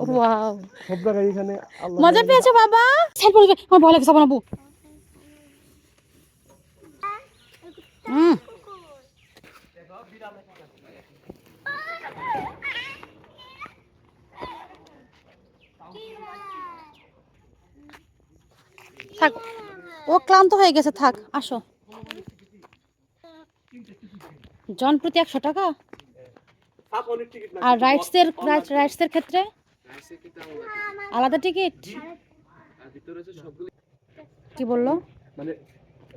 Wow, সব জায়গায় এখানে আল্লাহ মজা পেয়েছো বাবা? স্যার বলবে আমার ভয় লাগছে বানাবো। থাক, ও ক্লান্ত হয়ে গেছে, থাক আসো। জন প্রতি 100 টাকা। আর রাইডসের ক্ষেত্রে আলাদা টিকিট। কি বললো? মানে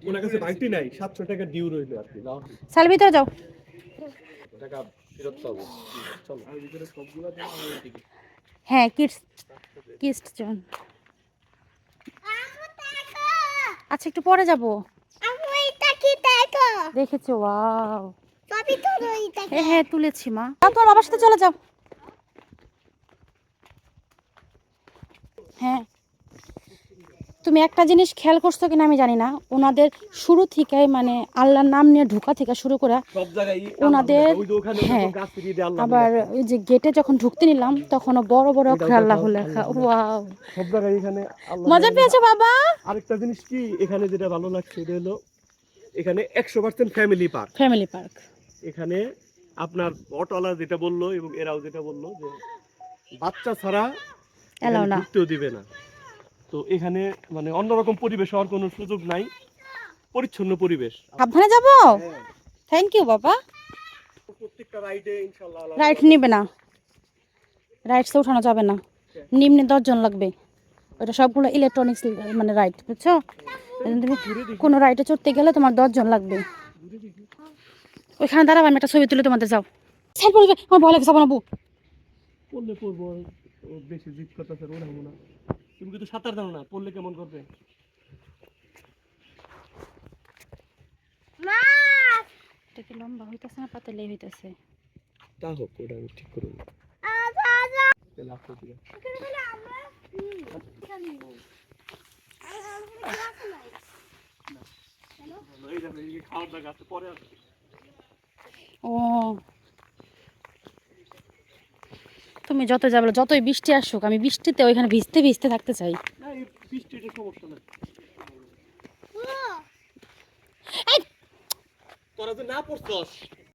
ওনার কাছে ভাঙতি নাই, 700 টাকা ডিউ রইলো আর কি। সাল ভিতরে যাও। টাকা ফেরত পাবো। চলো আর ভিতরে সবগুলা জমা আমাদের টিকিট। হ্যাঁ, কিডস জন। আচ্ছা একটু পরে যাবো। দেখেছো? ওয়াও, হ্যাঁ হ্যাঁ তুলেছি মা। তোমার বাবার সাথে চলে যাও। হ্যাঁ, তুমি একটা জিনিস খেয়াল করছো কিনা আমি জানি না, ওনাদের শুরু থেকে মানে আল্লাহর নাম নিয়ে ঢোকা থেকে শুরু করে সব জায়গায় ওনাদের, হ্যাঁ, আবার ওই যে গেটে যখন ঢুকতে নিলাম তখনও বড় বড় অক্ষরে আল্লাহ লেখা। ওয়াও, সব জায়গায় এখানে আল্লাহ। মজা পেয়েছো বাবা? আরেকটা জিনিস কি এখানে যেটা ভালো লাগছে এটা হলো এখানে 100% ফ্যামিলি পার্ক। Family park. এখানে আপনার অটোওয়ালা যেটা বললো এবং এরাও যেটা বললো যে বাচ্চা ছাড়া এলাও না। ঢুকতেও দিবে না। তো এখানে মানে অন্যরকম পরিবেশ হওয়ার কোনো সুযোগ নাই, পরিচ্ছন্ন পরিবেশ। সাবধানে যাবো। থ্যাংক ইউ বাবা। প্রত্যেকটা রাইডে ইনশাআল্লাহ রাইড নিবে না, রাইডসে উঠানো যাবে না, নিম্নে 10 জন লাগবে। ওটা সবগুলো ইলেকট্রনিক্স মানে রাইড, বুঝছো? তুমি কোনো রাইডে চড়তে গেলে তোমার 10 জন লাগবে। ওইখানে দাঁড়াবো, আমি একটা ছবি তুলে তোমাদের। যাও। স্যার বলবে আমার ভয় লাগছে বানাবো। পড়লে পড়বো, ও বেশি জিদ করতেছে ওড়াবো না। তুমি কিন্তু সাঁতার জানো না, পড়লে কেমন করবে? এটা কি লম্বা হইতেছে না পাতলাই হইতেছে? তা হোক, ওটা আমি ঠিক করবো। ও, তুমি যত যাবে, যতই বৃষ্টি আসুক, আমি বৃষ্টিতে ওইখানে ভিজতে ভিজতে থাকতে চাই। না, এই বৃষ্টিটা সমস্যা না। তোরা যে না পড়ছস